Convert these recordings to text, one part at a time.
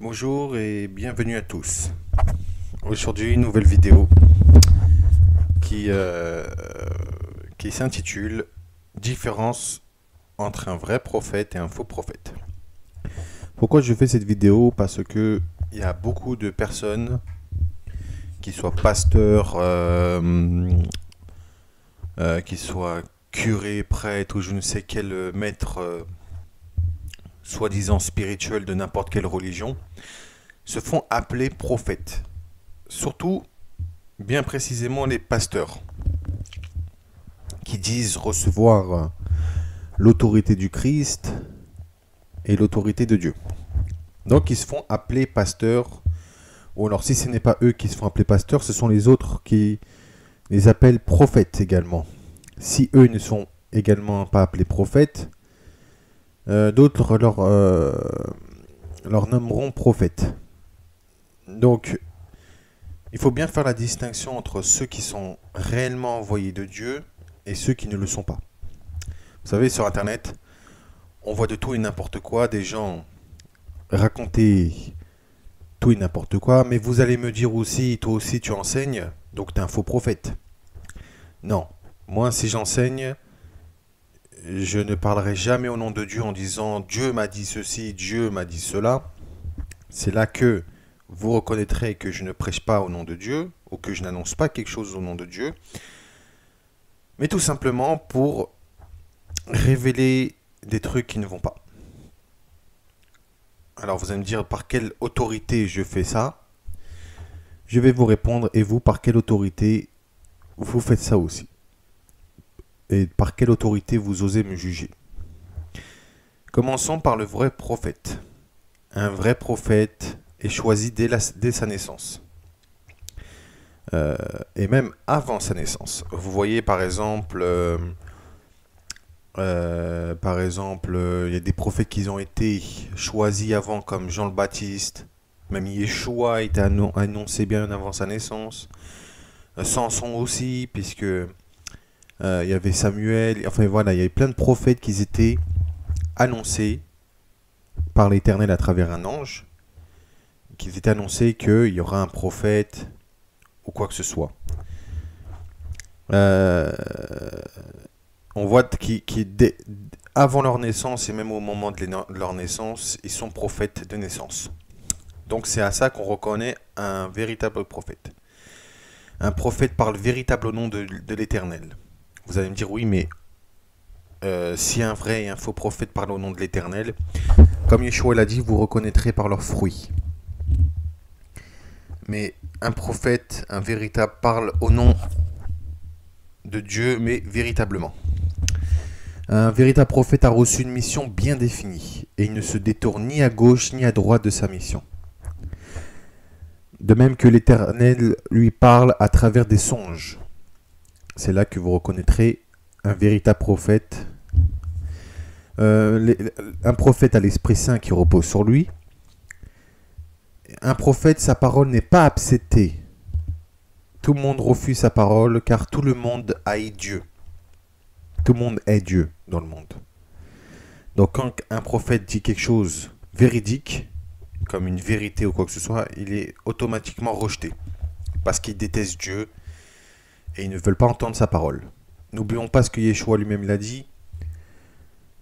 Bonjour et bienvenue à tous. Aujourd'hui, une nouvelle vidéo qui, euh, qui s'intitule Différence entre un vrai prophète et un faux prophète. Pourquoi je fais cette vidéo? Parce que il y a beaucoup de personnes, qui soient pasteurs, qui soient curés, prêtres ou je ne sais quel maître soi-disant spirituel de n'importe quelle religion, se font appeler prophètes. Surtout, bien précisément, les pasteurs qui disent recevoir l'autorité du Christ et l'autorité de Dieu. Donc ils se font appeler pasteurs, ou alors si ce n'est pas eux qui se font appeler pasteurs, ce sont les autres qui les appellent prophètes également. Si eux ne sont également pas appelés prophètes, d'autres leur nommeront prophètes. Donc il faut bien faire la distinction entre ceux qui sont réellement envoyés de Dieu et ceux qui ne le sont pas. Vous savez, sur Internet, on voit de tout et n'importe quoi, des gens raconter tout et n'importe quoi, mais vous allez me dire aussi, toi aussi tu enseignes, donc tu es un faux prophète. Non, moi si j'enseigne, je ne parlerai jamais au nom de Dieu en disant Dieu m'a dit ceci, Dieu m'a dit cela. C'est là que vous reconnaîtrez que je ne prêche pas au nom de Dieu, ou que je n'annonce pas quelque chose au nom de Dieu, mais tout simplement pour révéler des trucs qui ne vont pas. Alors vous allez me dire par quelle autorité je fais ça. Je vais vous répondre, et vous, par quelle autorité vous faites ça aussi? Et par quelle autorité vous osez me juger? Commençons par le vrai prophète. Un vrai prophète est choisi dès sa naissance. Et même avant sa naissance. Vous voyez par exemple, il y a des prophètes qui ont été choisis avant, comme Jean le Baptiste. Même Yeshua était annoncé bien avant sa naissance. Samson aussi, puisque il y avait Samuel. Enfin voilà, il y avait plein de prophètes qui étaient annoncés par l'Éternel à travers un ange, qui étaient annoncés qu'il y aura un prophète ou quoi que ce soit. On voit avant leur naissance et même au moment de leur naissance, ils sont prophètes de naissance. Donc c'est à ça qu'on reconnaît un véritable prophète. Un prophète parle véritable au nom de l'Éternel. Vous allez me dire oui, mais si un vrai et un faux prophète parlent au nom de l'Éternel, comme Yeshua l'a dit, vous reconnaîtrez par leurs fruits. Mais un prophète, un véritable, parle au nom de Dieu, mais véritablement. Un véritable prophète a reçu une mission bien définie, et il ne se détourne ni à gauche ni à droite de sa mission. De même que l'Éternel lui parle à travers des songes. C'est là que vous reconnaîtrez un véritable prophète. Un prophète a l'Esprit Saint qui repose sur lui. Un prophète, sa parole n'est pas acceptée. Tout le monde refuse sa parole car tout le monde haït Dieu. Tout le monde est Dieu dans le monde. Donc quand un prophète dit quelque chose véridique, comme une vérité ou quoi que ce soit, il est automatiquement rejeté. Parce qu'il déteste Dieu et ils ne veulent pas entendre sa parole. N'oublions pas ce que Yeshua lui-même l'a dit.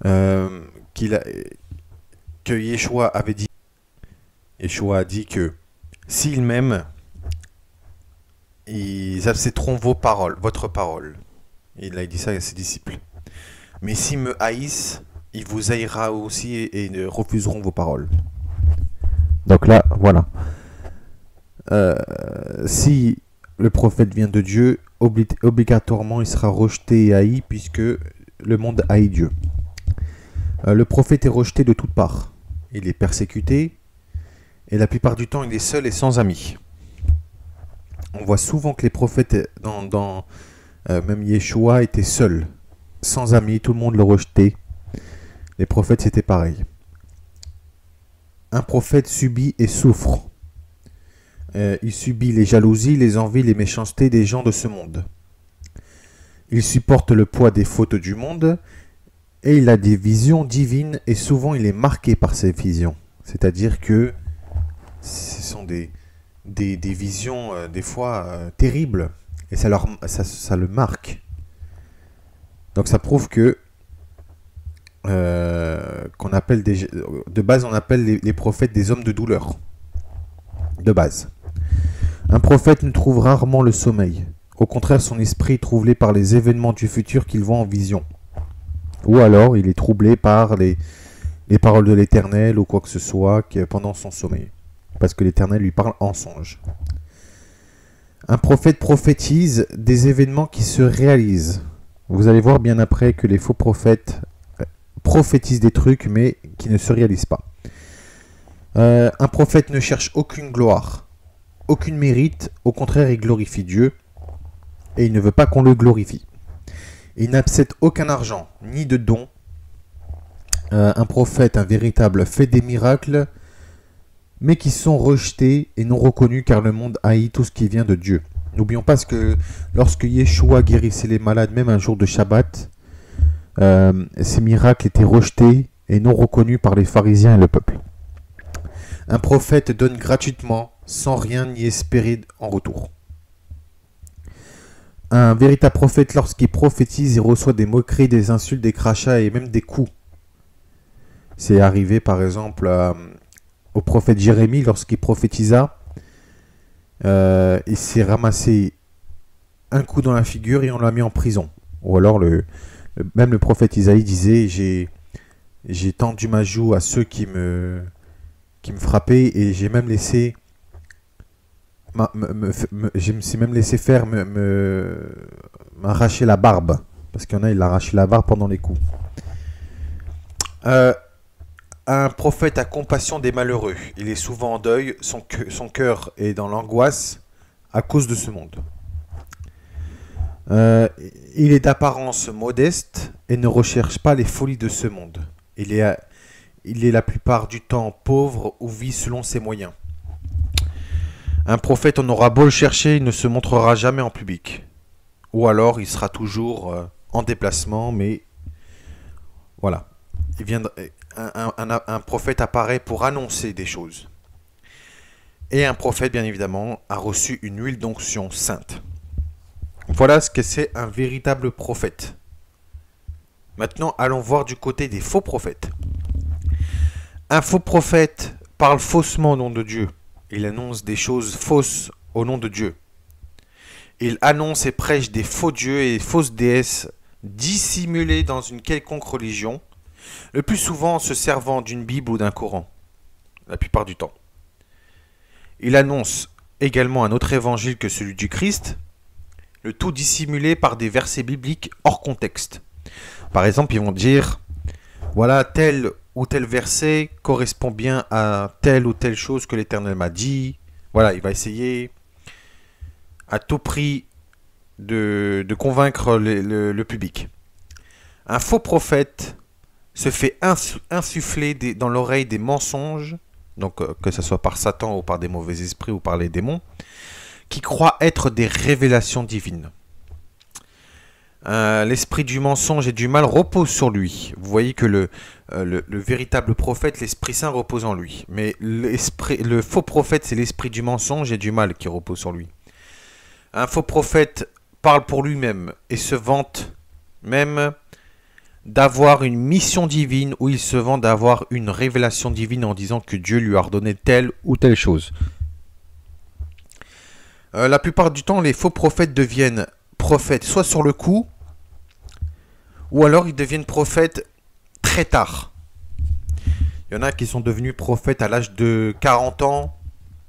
Que Yeshua avait dit. Yeshua a dit que s'ils m'aiment, ils accepteront votre parole. Il a dit ça à ses disciples. Mais s'ils me haïssent, ils vous haïront aussi et ils refuseront vos paroles. Donc là, voilà. Si le prophète vient de Dieu, obligatoirement il sera rejeté et haï puisque le monde haït Dieu. Le prophète est rejeté de toutes parts. Il est persécuté et la plupart du temps il est seul et sans amis. On voit souvent que les prophètes, même Yeshua, étaient seuls, sans amis, tout le monde le rejetait. Les prophètes c'était pareil. Un prophète subit et souffre. Il subit les jalousies, les envies, les méchancetés des gens de ce monde. Il supporte le poids des fautes du monde et il a des visions divines et souvent il est marqué par ces visions. C'est-à-dire que ce sont des visions, des fois, terribles. Et ça le marque. Donc ça prouve que qu'on appelle de base, on appelle les prophètes des hommes de douleur. De base. Un prophète ne trouve rarement le sommeil. Au contraire, son esprit est troublé par les événements du futur qu'il voit en vision. Ou alors, il est troublé par les paroles de l'Éternel ou quoi que ce soit pendant son sommeil. Parce que l'Éternel lui parle en songe. Un prophète prophétise des événements qui se réalisent. Vous allez voir bien après que les faux prophètes prophétisent des trucs mais qui ne se réalisent pas. Un prophète ne cherche aucune gloire, aucune mérite. Au contraire, il glorifie Dieu et il ne veut pas qu'on le glorifie. Il n'accepte aucun argent ni de dons. Un prophète, un véritable, fait des miracles mais qui sont rejetés et non reconnus car le monde haït tout ce qui vient de Dieu. N'oublions pas que lorsque Yeshua guérissait les malades, même un jour de Shabbat, ces miracles étaient rejetés et non reconnus par les pharisiens et le peuple. Un prophète donne gratuitement, sans rien y espérer en retour. Un véritable prophète, lorsqu'il prophétise, il reçoit des moqueries, des insultes, des crachats et même des coups. C'est arrivé par exemple au prophète Jérémie lorsqu'il prophétisa. Il s'est ramassé un coup dans la figure et on l'a mis en prison. Ou alors même le prophète Isaïe disait j'ai tendu ma joue à ceux qui me frappaient et j'ai même laissé je me suis même laissé faire m'arracher la barbe, parce qu'il y en a, il arraché la barbe pendant les coups. Un prophète a compassion des malheureux. Il est souvent en deuil, son cœur est dans l'angoisse à cause de ce monde. Il est d'apparence modeste et ne recherche pas les folies de ce monde. Il est la plupart du temps pauvre ou vit selon ses moyens. Un prophète, on aura beau le chercher, il ne se montrera jamais en public. Ou alors il sera toujours en déplacement, mais voilà. Un prophète apparaît pour annoncer des choses. Et un prophète, bien évidemment, a reçu une huile d'onction sainte. Voilà ce que c'est un véritable prophète. Maintenant, allons voir du côté des faux prophètes. Un faux prophète parle faussement au nom de Dieu. Il annonce des choses fausses au nom de Dieu. Il annonce et prêche des faux dieux et fausses déesses dissimulées dans une quelconque religion, le plus souvent en se servant d'une Bible ou d'un Coran, la plupart du temps. Il annonce également un autre évangile que celui du Christ, le tout dissimulé par des versets bibliques hors contexte. Par exemple, ils vont dire, voilà, tel ou tel verset correspond bien à telle ou telle chose que l'Éternel m'a dit. Voilà, il va essayer à tout prix de convaincre le public. Un faux prophète se fait insuffler dans l'oreille des mensonges, donc que ce soit par Satan ou par des mauvais esprits ou par les démons, qui croient être des révélations divines. L'esprit du mensonge et du mal repose sur lui. Vous voyez que le véritable prophète, l'Esprit Saint repose en lui. Mais le faux prophète, c'est l'esprit du mensonge et du mal qui repose sur lui. Un faux prophète parle pour lui-même et se vante même d'avoir une mission divine, ou il se vante d'avoir une révélation divine en disant que Dieu lui a ordonné telle ou telle chose. La plupart du temps, les faux prophètes deviennent prophètes soit sur le coup, ou alors ils deviennent prophètes très tard. Il y en a qui sont devenus prophètes à l'âge de 40 ans,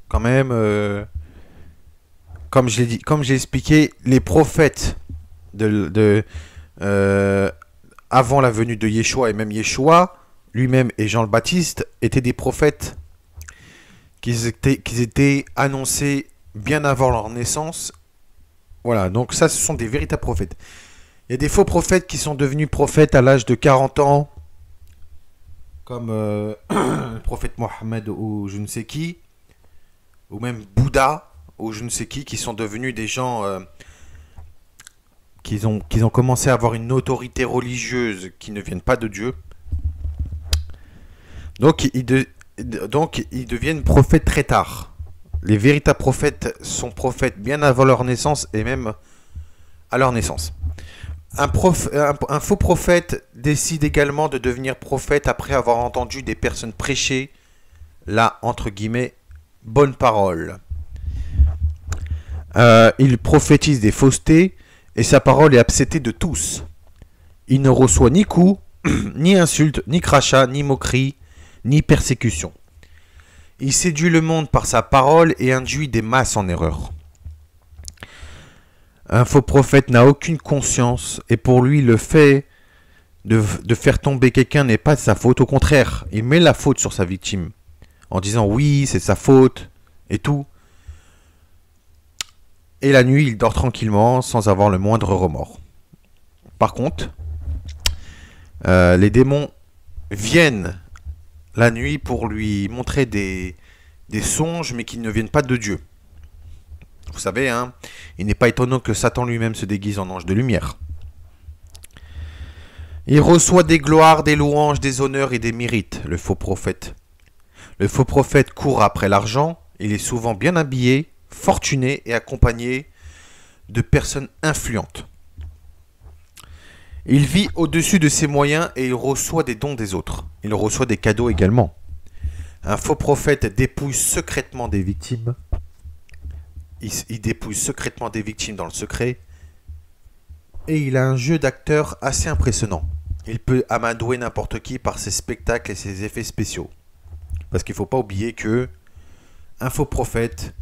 quand même. Comme j'ai expliqué, les prophètes avant la venue de Yeshua, et même Yeshua lui-même et Jean le Baptiste étaient des prophètes qui étaient annoncés bien avant leur naissance. Voilà, donc ça, ce sont des véritables prophètes. Il y a des faux prophètes qui sont devenus prophètes à l'âge de 40 ans, comme le prophète Mohammed ou je ne sais qui, ou même Bouddha ou je ne sais qui sont devenus des gens qui ont commencé à avoir une autorité religieuse qui ne viennent pas de Dieu. Donc Donc, ils deviennent prophètes très tard. Les véritables prophètes sont prophètes bien avant leur naissance et même à leur naissance. Un faux prophète décide également de devenir prophète après avoir entendu des personnes prêcher la, entre guillemets, bonne parole. Il prophétise des faussetés et sa parole est acceptée de tous. Il ne reçoit ni coups, ni insultes, ni crachats, ni moqueries, ni persécutions. Il séduit le monde par sa parole et induit des masses en erreur. Un faux prophète n'a aucune conscience et pour lui le fait de faire tomber quelqu'un n'est pas de sa faute. Au contraire, il met la faute sur sa victime en disant oui, c'est sa faute et tout. Et la nuit, il dort tranquillement sans avoir le moindre remords. Par contre, les démons viennent la nuit pour lui montrer des songes mais qui ne viennent pas de Dieu. Vous savez, hein, il n'est pas étonnant que Satan lui-même se déguise en ange de lumière. Il reçoit des gloires, des louanges, des honneurs et des mérites, le faux prophète. Le faux prophète court après l'argent, il est souvent bien habillé, fortuné et accompagné de personnes influentes. Il vit au-dessus de ses moyens et il reçoit des dons des autres. Il reçoit des cadeaux également. Un faux prophète dépouille secrètement des victimes. Il dépouille secrètement des victimes dans le secret. Et il a un jeu d'acteur assez impressionnant. Il peut amadouer n'importe qui par ses spectacles et ses effets spéciaux. Parce qu'il ne faut pas oublier que un faux prophète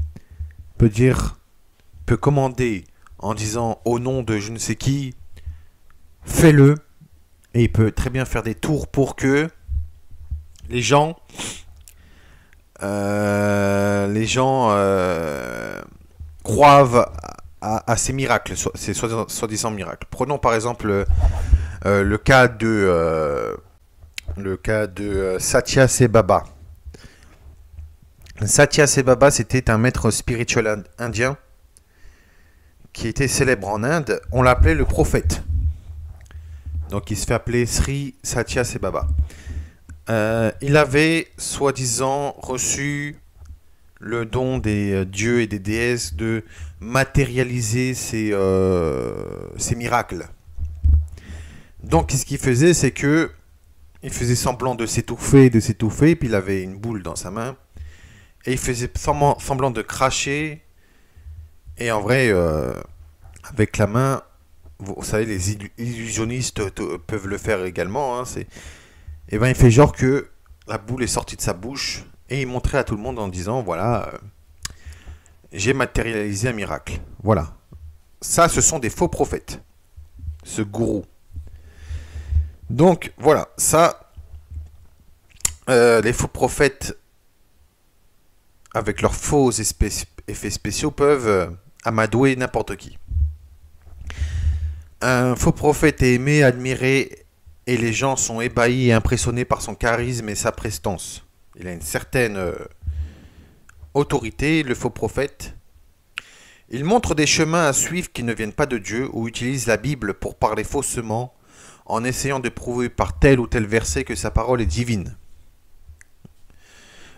peut commander en disant au nom de je ne sais qui, fais-le. Et il peut très bien faire des tours pour que les gens croient à ces miracles, ces soi-disant miracles. Prenons par exemple le cas de Satya Sai Baba. Satya Sai Baba, c'était un maître spirituel indien qui était célèbre en Inde. On l'appelait le prophète. Donc il se fait appeler Sri Satya Sai Baba. Il avait soi-disant reçu le don des dieux et des déesses de matérialiser ces miracles. Donc ce qu'il faisait, c'est que il faisait semblant de s'étouffer, puis il avait une boule dans sa main, et il faisait semblant de cracher, et en vrai, avec la main, vous savez, les illusionnistes peuvent le faire également, hein, et ben il fait genre que la boule est sortie de sa bouche, et il montrait à tout le monde en disant, voilà, j'ai matérialisé un miracle. Voilà. Ça, ce sont des faux prophètes. Ce gourou. Donc, voilà. Ça, les faux prophètes, avec leurs faux effets spéciaux, peuvent amadouer n'importe qui. Un faux prophète est aimé, admiré, et les gens sont ébahis et impressionnés par son charisme et sa prestance. Il a une certaine autorité, le faux prophète. Il montre des chemins à suivre qui ne viennent pas de Dieu ou utilise la Bible pour parler faussement en essayant de prouver par tel ou tel verset que sa parole est divine.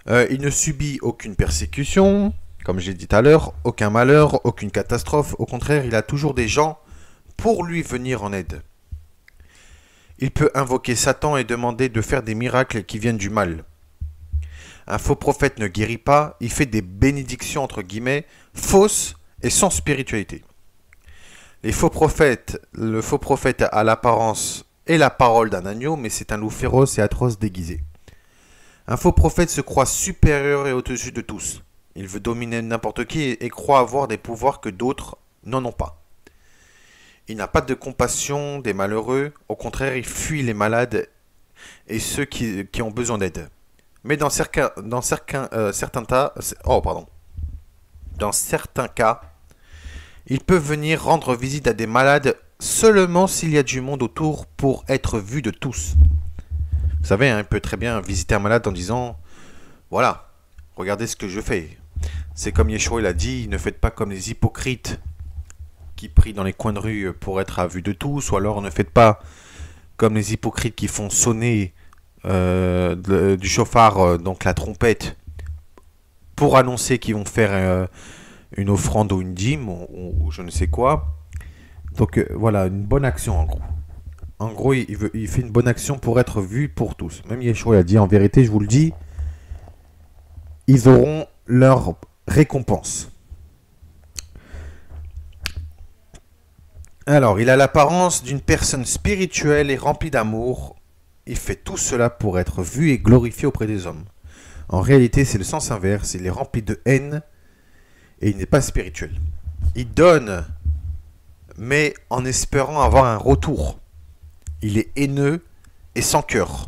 Il ne subit aucune persécution, comme j'ai dit tout à l'heure, aucun malheur, aucune catastrophe. Au contraire, il a toujours des gens pour lui venir en aide. Il peut invoquer Satan et demander de faire des miracles qui viennent du mal. Un faux prophète ne guérit pas, il fait des bénédictions entre guillemets, fausses et sans spiritualité. Le faux prophète a l'apparence et la parole d'un agneau, mais c'est un loup féroce et atroce déguisé. Un faux prophète se croit supérieur et au-dessus de tous. Il veut dominer n'importe qui et croit avoir des pouvoirs que d'autres n'en ont pas. Il n'a pas de compassion des malheureux, au contraire il fuit les malades et ceux qui ont besoin d'aide. Mais dans certains cas, il peut venir rendre visite à des malades seulement s'il y a du monde autour pour être vu de tous. Vous savez, hein, il peut très bien visiter un malade en disant « Voilà, regardez ce que je fais ». C'est comme Yeshua il a dit « Ne faites pas comme les hypocrites qui prient dans les coins de rue pour être à vue de tous, ou alors ne faites pas comme les hypocrites qui font sonner du chauffard, donc la trompette, pour annoncer qu'ils vont faire une offrande ou une dîme ou je ne sais quoi. Donc voilà, une bonne action en gros. En gros, il fait une bonne action pour être vu pour tous. Même Yeshua a dit, en vérité, je vous le dis, ils auront leur récompense. Alors, il a l'apparence d'une personne spirituelle et remplie d'amour. Il fait tout cela pour être vu et glorifié auprès des hommes. En réalité, c'est le sens inverse. Il est rempli de haine et il n'est pas spirituel. Il donne, mais en espérant avoir un retour. Il est haineux et sans cœur.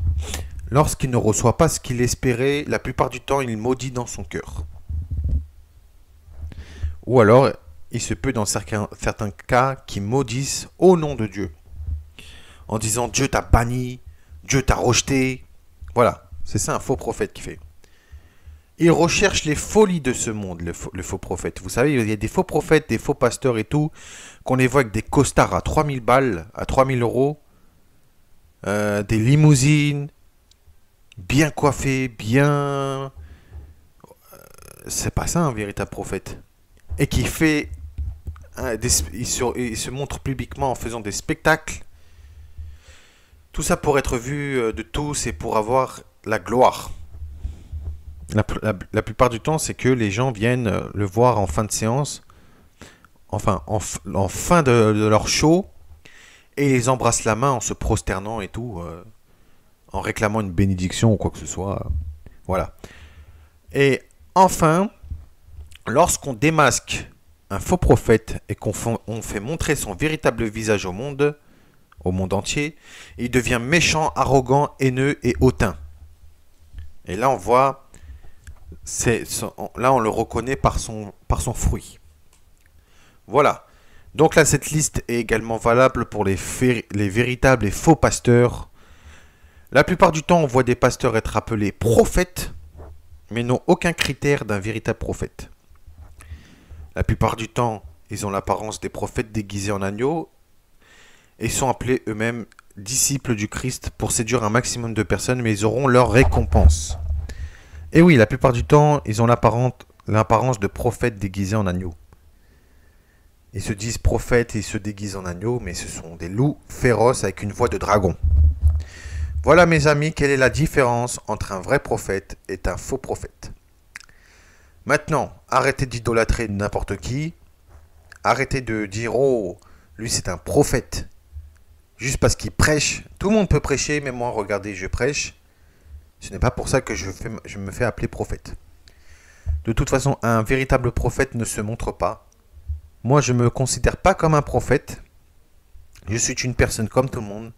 Lorsqu'il ne reçoit pas ce qu'il espérait, la plupart du temps, il maudit dans son cœur. Ou alors, il se peut dans certains cas qu'ils maudissent au nom de Dieu. En disant Dieu t'a banni, Dieu t'a rejeté. Voilà, c'est ça un faux prophète qui fait. Il recherche les folies de ce monde, le faux prophète. Vous savez, il y a des faux prophètes, des faux pasteurs et tout, qu'on les voit avec des costards à 3000 balles, à 3000 euros, des limousines, bien coiffés, bien... C'est pas ça un véritable prophète. Et qui fait... il se montre publiquement en faisant des spectacles. Tout ça pour être vu de tous et pour avoir la gloire. La plupart du temps, c'est que les gens viennent le voir en fin de séance, enfin en fin de leur show, et ils embrassent la main en se prosternant et tout, en réclamant une bénédiction ou quoi que ce soit. Voilà. Et enfin, lorsqu'on démasque un faux prophète et qu'on fait montrer son véritable visage au monde entier, il devient méchant, arrogant, haineux et hautain. Et là, on voit... Là, on le reconnaît par son fruit. Voilà. Donc là, cette liste est également valable pour les véritables et faux pasteurs. La plupart du temps, on voit des pasteurs être appelés prophètes, mais n'ont aucun critère d'un véritable prophète. La plupart du temps, ils ont l'apparence des prophètes déguisés en agneaux et sont appelés eux-mêmes disciples du Christ pour séduire un maximum de personnes, mais ils auront leur récompense. Et oui, la plupart du temps, ils ont l'apparence de prophètes déguisés en agneaux. Ils se disent prophètes et ils se déguisent en agneaux, mais ce sont des loups féroces avec une voix de dragon. Voilà mes amis, quelle est la différence entre un vrai prophète et un faux prophète. Maintenant, arrêtez d'idolâtrer n'importe qui. Arrêtez de dire, oh, lui c'est un prophète. Juste parce qu'il prêche. Tout le monde peut prêcher, mais moi, regardez, je prêche. Ce n'est pas pour ça que je me fais appeler prophète. De toute façon, un véritable prophète ne se montre pas. Moi, je ne me considère pas comme un prophète. Je suis une personne comme tout le monde,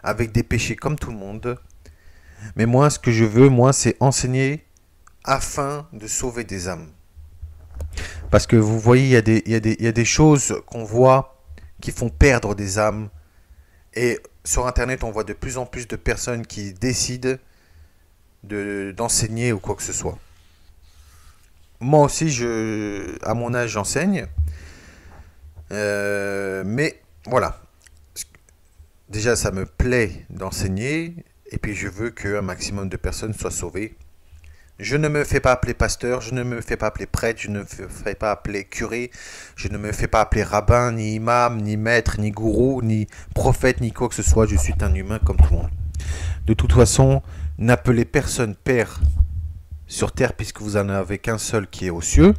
avec des péchés comme tout le monde. Mais moi, ce que je veux, c'est enseigner afin de sauver des âmes. Parce que vous voyez, il y a des choses qu'on voit qui font perdre des âmes. Et sur Internet, on voit de plus en plus de personnes qui décident d'enseigner ou quoi que ce soit. Moi aussi, à mon âge, j'enseigne. Mais voilà. Déjà, ça me plaît d'enseigner. Et puis, je veux qu'un maximum de personnes soient sauvées. Je ne me fais pas appeler pasteur, je ne me fais pas appeler prêtre, je ne me fais pas appeler curé, je ne me fais pas appeler rabbin, ni imam, ni maître, ni gourou, ni prophète, ni quoi que ce soit. Je suis un humain comme tout le monde. De toute façon, n'appelez personne père sur terre puisque vous en avez qu'un seul qui est aux cieux.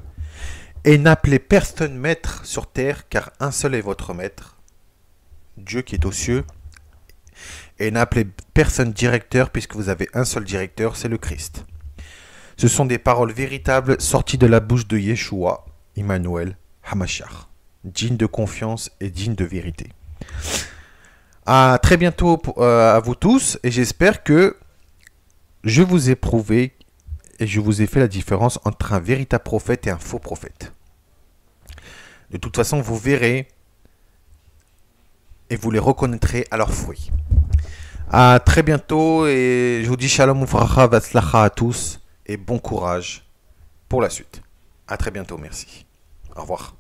Et n'appelez personne maître sur terre car un seul est votre maître, Dieu qui est aux cieux. Et n'appelez personne directeur puisque vous avez un seul directeur, c'est le Christ. Ce sont des paroles véritables sorties de la bouche de Yeshua, Emmanuel, Hamashiach, dignes de confiance et dignes de vérité. À très bientôt à vous tous et j'espère que je vous ai prouvé et je vous ai fait la différence entre un véritable prophète et un faux prophète. De toute façon, vous verrez et vous les reconnaîtrez à leurs fruits. À très bientôt et je vous dis shalom ufracha vatzlacha à tous et bon courage pour la suite. À très bientôt, merci. Au revoir.